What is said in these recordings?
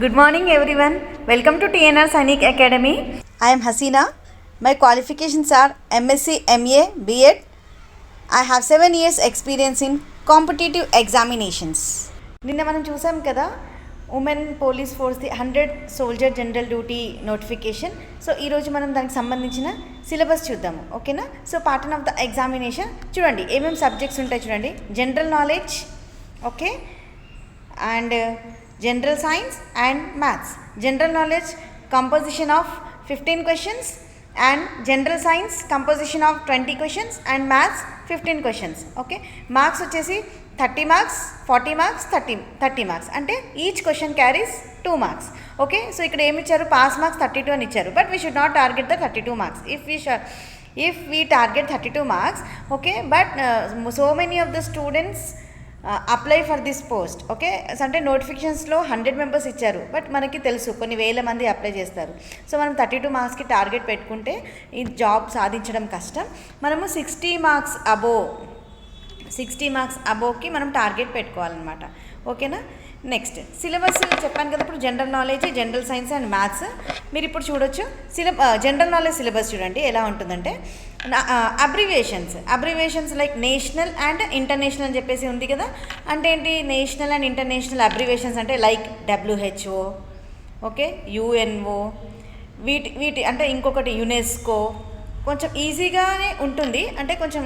Good morning everyone. Welcome to TNR Sainik Academy. I am Hasina. My qualifications are MSc, MA, B.Ed. I have 7 years experience in competitive examinations. నిన్న మనం చూసాం కదా women police ఫోర్స్ది 100 soldier general duty notification. So ఈరోజు మనం దానికి సంబంధించిన syllabus చూద్దాము, ఓకేనా? So part of the examination చూడండి, ఏమేమి సబ్జెక్ట్స్ ఉంటాయి చూడండి. General knowledge, okay, and general science and maths. General knowledge composition of 15 questions and general science composition of 20 questions and maths 15 questions. Okay, marks వచ్చేసి 30 marks, 40 marks, 30 marks అంటే each question carries 2 marks. Okay, so ఇక్కడ ఏమి ఇచ్చారు, pass marks 32 అని ఇచ్చారు. But we should not target the 32 marks. If we target 32 marks, okay, but so many of the students apply for this post. Okay, అంటే నోటిఫికేషన్స్లో 100 members ఇచ్చారు, but మనకి తెలుసు కొన్ని వేల మంది అప్లై చేస్తారు. సో మనం 32 మార్క్స్కి టార్గెట్ పెట్టుకుంటే ఈ జాబ్ సాధించడం కష్టం. మనము 60 మార్క్స్ అబోవ్కి మనం టార్గెట్ పెట్టుకోవాలన్నమాట, ఓకేనా? నెక్స్ట్ సిలబస్ చెప్పాను కదా, ఇప్పుడు general knowledge, general science and maths. మీరు ఇప్పుడు చూడొచ్చు జనరల్ నాలెడ్జ్ సిలబస్ చూడండి ఎలా ఉంటుందంటే abbreviations like national and international అని చెప్పేసి ఉంది కదా. అంటే ఏంటి నేషనల్ అండ్ ఇంటర్నేషనల్ అబ్రివేషన్స్ అంటే లైక్ WHO, ఓకే, UNO, వీటి అంటే ఇంకొకటి యునెస్కో. కొంచెం ఈజీగానే ఉంటుంది, అంటే కొంచెం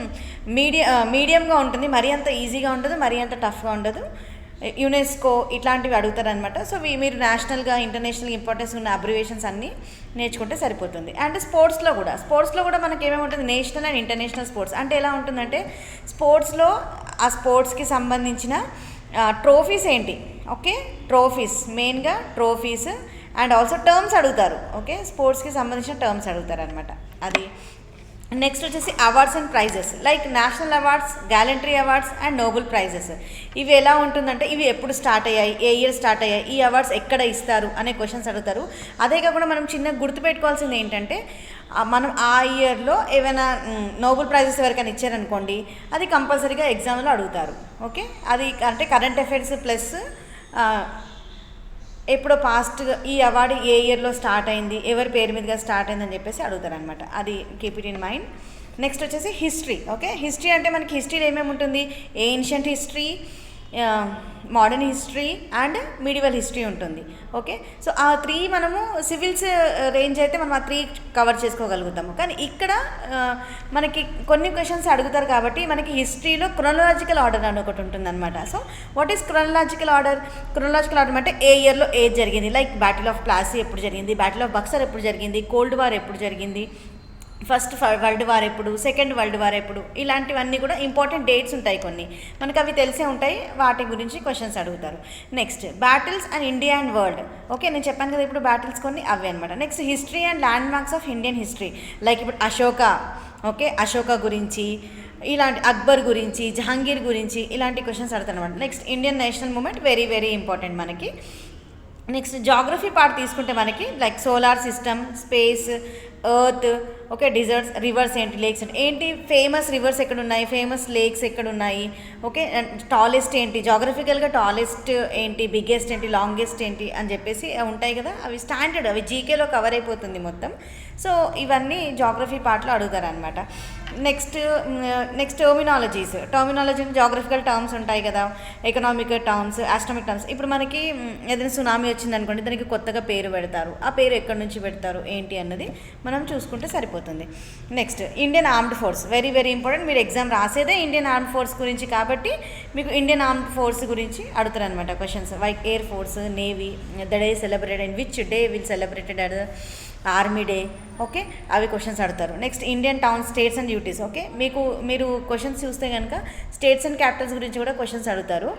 మీడియంగా ఉంటుంది, మరీ అంత ఈజీగా ఉండదు, మరీ అంత టఫ్గా ఉండదు. యునెస్కో ఇట్లాంటివి అడుగుతారనమాట. సో మీరు నేషనల్గా ఇంటర్నేషనల్ ఇంపార్టెన్స్ ఉన్న అబ్రివేషన్స్ అన్నీ నేర్చుకుంటే సరిపోతుంది. అండ్ స్పోర్ట్స్లో కూడా మనకి ఏమేమి ఉంటుంది, నేషనల్ అండ్ ఇంటర్నేషనల్ స్పోర్ట్స్. అంటే ఎలా ఉంటుందంటే స్పోర్ట్స్లో ఆ స్పోర్ట్స్కి సంబంధించిన ట్రోఫీస్ ఏంటి, ఓకే, మెయిన్గా ట్రోఫీస్ అండ్ ఆల్సో టర్మ్స్ అడుగుతారు. ఓకే, స్పోర్ట్స్కి సంబంధించిన టర్మ్స్ అడుగుతారు అనమాట. అది నెక్స్ట్ వచ్చేసి awards and prizes like national awards, gallantry awards and Nobel prizes. ఇవి ఎలా ఉంటుందంటే ఇవి ఎప్పుడు స్టార్ట్ అయ్యాయి, ఏ ఇయర్ స్టార్ట్ అయ్యాయి, ఈ అవార్డ్స్ ఎక్కడ ఇస్తారు అనే క్వశ్చన్స్ అడుగుతారు. అదే కాకుండా మనం చిన్నగా గుర్తుపెట్టుకోవాల్సింది ఏంటంటే మనం ఆ ఇయర్లో ఏమైనా నోబెల్ ప్రైజెస్ ఎవరికైనా ఇచ్చారనుకోండి, అది కంపల్సరీగా ఎగ్జామ్లో అడుగుతారు. ఓకే, అది అంటే కరెంట్ అఫైర్స్ ప్లస్ ఎప్పుడో పాస్ట్గా ఈ అవార్డు ఏ ఇయర్లో స్టార్ట్ అయింది, ఎవరి పేరు మీదుగా స్టార్ట్ అయిందని చెప్పేసి అడుగుతారనమాట. అది keep it in mind. Next వచ్చేసి హిస్టరీ. ఓకే, హిస్టరీ అంటే మనకి హిస్టరీలో ఏమేమి ఉంటుంది, ancient history, modern history and medieval history ఉంటుంది. ఓకే, సో ఆ 3 మనము సివిల్స్ రేంజ్ అయితే మనం ఆ 3 కవర్ చేసుకోగలుగుతాము. కానీ ఇక్కడ మనకి కొన్ని క్వశ్చన్స్ అడుగుతారు కాబట్టి మనకి హిస్టరీలో క్రోనలాజికల్ ఆర్డర్ అని ఒకటి ఉంటుంది అనమాట. So what is chronological order అంటే ఏ ఇయర్లో ఏది జరిగింది, లైక్ బ్యాటిల్ ఆఫ్ ప్లాసీ ఎప్పుడు జరిగింది, బ్యాటిల్ ఆఫ్ బక్సర్ ఎప్పుడు జరిగింది, కోల్డ్ వార్ ఎప్పుడు జరిగింది, ఫస్ట్ వరల్డ్ వార్ ఎప్పుడు, సెకండ్ వరల్డ్ వార్ ఎప్పుడు, ఇలాంటివన్నీ కూడా ఇంపార్టెంట్ డేట్స్ ఉంటాయి కొన్ని, మనకు అవి తెలిసే ఉంటాయి, వాటి గురించి క్వశ్చన్స్ అడుగుతారు. Next battles and India and world. Okay, నేను చెప్పాను కదా ఇప్పుడు బ్యాటిల్స్ కొన్ని అవే అనమాట. Next history and land marks of Indian history like ఇప్పుడు అశోక గురించి, ఇలాంటి అక్బర్ గురించి, జహాంగీర్ గురించి ఇలాంటి క్వశ్చన్స్ అడుగుతారు అనమాట. Next Indian national movement very very important మనకి. నెక్స్ట్ జాగ్రఫీ పార్ట్ తీసుకుంటే మనకి like solar system, space, earth, okay, deserts, rivers ఏంటి, లేక్స్ ఏంటి, ఫేమస్ రివర్స్ ఎక్కడ ఉన్నాయి, ఫేమస్ లేక్స్ ఎక్కడ ఉన్నాయి, ఓకే, టాలెస్ట్ ఏంటి, జాగ్రఫికల్గా టాలెస్ట్ ఏంటి, బిగ్గెస్ట్ ఏంటి, లాంగెస్ట్ ఏంటి అని చెప్పేసి ఉంటాయి కదా, అవి స్టాండర్డ్, అవి జీకేలో కవర్ అయిపోతుంది మొత్తం. సో ఇవన్నీ జాగ్రఫీ పార్ట్లో అడుగుతారు అనమాట. నెక్స్ట్ టర్మినాలజీ అంటే జాగ్రఫికల్ టర్మ్స్ ఉంటాయి కదా, ఎకనామిక్ టర్మ్స్, ఆస్ట్రానమిక్ టర్మ్స్. ఇప్పుడు మనకి ఏదైనా సునామీ వచ్చింది అనుకోండి, దానికి కొత్తగా పేరు పెడతారు, ఆ పేరు ఎక్కడి నుంచి పెడతారు ఏంటి అన్నది మనం చూసుకుంటే సరిపోతుంది. Next Indian armed force very very important. మీరు ఎగ్జామ్ రాసేదే ఇండియన్ ఆర్మ్డ్ ఫోర్స్ గురించి కాబట్టి మీకు ఇండియన్ ఆర్మ్డ్ ఫోర్స్ గురించి అడుగుతారు అనమాట questions. Like air force, navy, the day celebrated and which day will celebrated at army day. Okay, అవి questions అడుగుతారు. Next Indian town, states and duties. Okay, మీరు questions చూస్తే కనుక స్టేట్స్ అండ్ క్యాపిటల్స్ గురించి కూడా క్వశ్చన్స్ అడుగుతారు.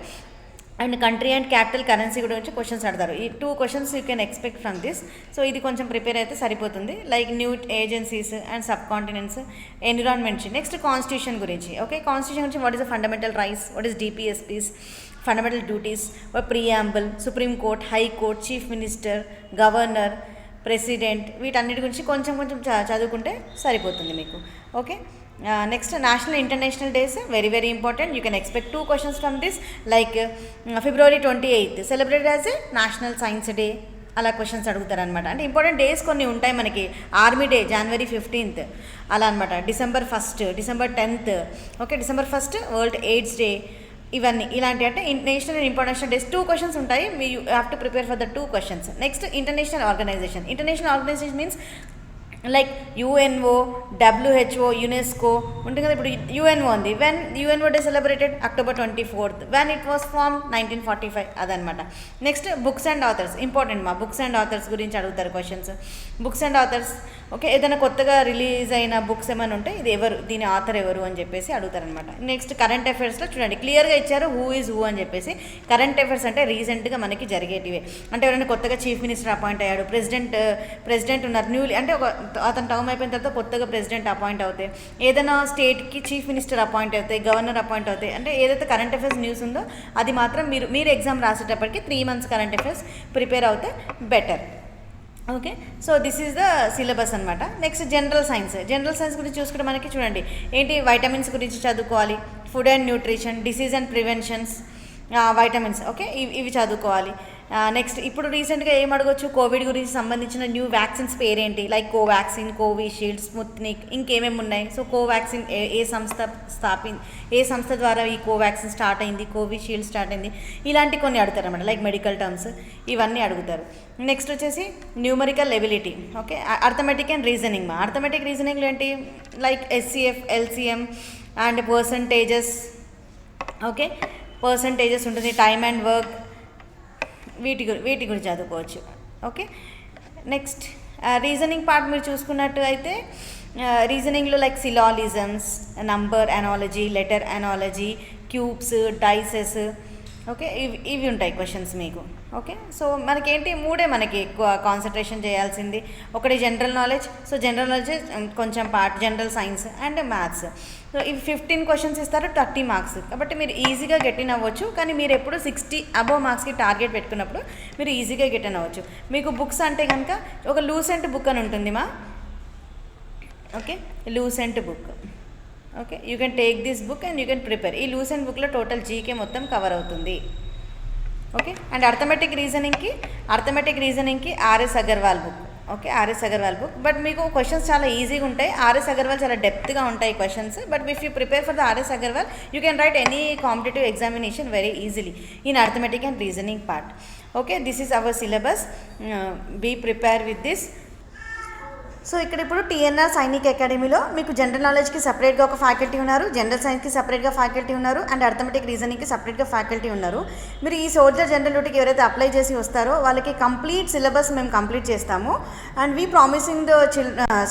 And country and capital currency గురించి questions అడతారు. ఈ 2 questions you can expect from this. So ఇది కొంచెం ప్రిపేర్ అయితే సరిపోతుంది. Like new agencies and sub continents, environment. Next constitution గురించి. ఓకే, కాన్స్టిట్యూషన్ గురించి what is the fundamental rights, what is DPSPs, fundamental duties, preamble, supreme court, high court, chief minister, governor, president, వీటన్నిటి గురించి కొంచెం చదువుకుంటే సరిపోతుంది మీకు. Okay, next national international days very very important. You can expect 2 questions from this. Like February 28th celebrate as a national science day, అలా questions అడుగుతారనమాట. అంటే important days కొన్ని ఉంటాయి మనకి. ఆర్మీ డే January 15th అలా అనమాట. December 1st, December 10th, okay, December 1st world AIDS day, ఇవన్నీ ఇలాంటి అంటే national and international days 2 questions ఉంటాయి. You have to prepare for the 2 questions. Next international organisation. International organisation means like UNO, WHO, UNESCO ఉంటుంది కదా. ఇప్పుడు UNO ఉంది. When UNO day celebrated October 24th. When it was form 1945 అదనమాట. Next books and authors important. మా books and authors గురించి అడుగుతారు questions. Books and authors, okay, ఏదైనా కొత్తగా రిలీజ్ అయిన బుక్స్ ఏమైనా ఉంటే ఇది ఎవరు, దీని ఆథర్ ఎవరు అని చెప్పేసి అడుగుతారనమాట. నెక్స్ట్ కరెంట్ అఫైర్స్లో చూడండి క్లియర్గా ఇచ్చారు హూ ఈజ్ హూ అని చెప్పేసి. కరెంట్ అఫైర్స్ అంటే రీసెంట్గా మనకి జరిగేటివే. అంటే ఎవరైనా కొత్తగా చీఫ్ మినిస్టర్ అపాయింట్ అయ్యాడు, ప్రెసిడెంట్ ఉన్నారు న్యూలీ, అంటే అతను టర్మ్ అయిపోయిన తర్వాత కొత్తగా ప్రెసిడెంట్ అపాయింట్ అవుతాయి, ఏదైనా స్టేట్కి చీఫ్ మినిస్టర్ అపాయింట్ అవుతాయి, గవర్నర్ అపాయింట్ అవుతాయి. అంటే ఏదైతే కరెంట్ అఫైర్స్ న్యూస్ ఉందో అది మాత్రం మీరు ఎగ్జామ్ రాసేటప్పటికి 3 months కరెంట్ అఫైర్స్ ప్రిపేర్ అవుతే better. Okay, so this is the syllabus అనమాట. Next general science. General science గురించి చూసుకుంటే మనకి చూడండి ఏంటి, వైటమిన్స్ గురించి చదువుకోవాలి, food and nutrition, disease and preventions, vitamins, okay, ఇవి చదువుకోవాలి. నెక్స్ట్ ఇప్పుడు రీసెంట్గా ఏం అడగొచ్చు, కోవిడ్ గురించి సంబంధించిన న్యూ వ్యాక్సిన్స్ పేరేంటి, లైక్ కోవాక్సిన్, కోవిషీల్డ్, స్పుత్నిక్, ఇంకేమేమి ఉన్నాయి. సో కోవాక్సిన్ ఏ సంస్థ ద్వారా ఈ కోవాక్సిన్ స్టార్ట్ అయింది, కోవిషీల్డ్ స్టార్ట్ అయింది, ఇలాంటి కొన్ని అడుగుతారు అన్నమాట. లైక్ మెడికల్ టర్మ్స్ ఇవన్నీ అడుగుతారు. నెక్స్ట్ వచ్చేసి numerical ability, okay, arithmetic and reasoning. Arithmetic రీజనింగ్లో ఏంటి, like SCF, LCM and percentages, okay, percentages ఉంటుంది, టైమ్ అండ్ వర్క్, వీటి గురించి చదువుకోవచ్చు. ఓకే, నెక్స్ట్ రీజనింగ్ పార్ట్ మీరు చూసుకున్నట్టు అయితే రీజనింగ్లో like syllogisms, number analogy, letter analogy, cubes, dices, okay, ఇవి ఉంటాయి క్వశ్చన్స్ మీకు. ఓకే, సో మనకేంటి 3 మనకి ఎక్కువ కాన్సన్ట్రేషన్ చేయాల్సింది. ఒకటి general knowledge. So general knowledge కొంచెం part, general science and maths. So ఇవి 15 questions ఇస్తారు, 30 marks. కాబట్టి మీరు ఈజీగా గెట్ ఇన్ అవ్వచ్చు. కానీ మీరు ఎప్పుడు 60 above మార్క్స్కి టార్గెట్ పెట్టుకున్నప్పుడు మీరు ఈజీగా గెట్ ఇన్ అవ్వచ్చు. మీకు బుక్స్ అంటే కనుక ఒక లూసెంట్ బుక్ అని ఉంటుంది మా, okay, Lucent book, okay, you can take this book and you can prepare. ఈ లూసెంట్ బుక్లో టోటల్ జీకే మొత్తం కవర్ అవుతుంది. ఓకే, అండ్ అర్థమెటిక్ రీజనింగ్కి RS Agarwal book, okay, RS Agarwal book. But మీకు క్వశ్చన్స్ చాలా ఈజీగా ఉంటాయి. RS అగర్వాల్ చాలా డెప్త్గా ఉంటాయి questions. But if you prepare for the RS Agarwal you can write any competitive examination very easily in arithmetic and reasoning part. Okay, this is our syllabus. Be prepare with this. So ఇక్కడ ఇప్పుడు TNR Sainik అకాడమీలో మీకు general నాలెడ్జ్కి సపరేట్గా ఒక faculty ఉన్నారు, general సైన్స్కి సపరేట్గా faculty ఉన్నారు, అండ్ అర్థమెటిక్ రీజనింగ్కి సపరేట్గా ఫ్యాకల్టీ ఉన్నారు. మీరు ఈ సోల్జర్ జనరల్ డ్యూటీకి ఎవరైతే అప్లై చేసి వస్తారో వాళ్ళకి కంప్లీట్ సిలబస్ మేము కంప్లీట్ చేస్తాము. And we promising the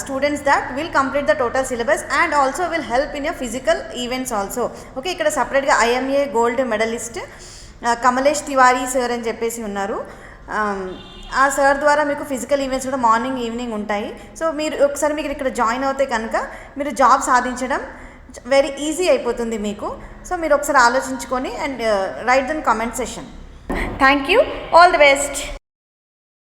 students that will complete the total syllabus and also will help in your physical events also. Okay, ఇక్కడ సపరేట్గా IMA gold medallist Kamlesh Tiwari sir అని చెప్పేసి ఉన్నారు. ఆ సార్ ద్వారా మీకు ఫిజికల్ ఈవెంట్స్ కూడా మార్నింగ్ ఈవినింగ్ ఉంటాయి. సో మీరు ఒకసారి మీకు ఇక్కడ జాయిన్ అవుతే కనుక మీరు జాబ్ సాధించడం వెరీ ఈజీ అయిపోతుంది మీకు. సో మీరు ఒకసారి ఆలోచించుకొని and write then comment session. Thank you, all the best.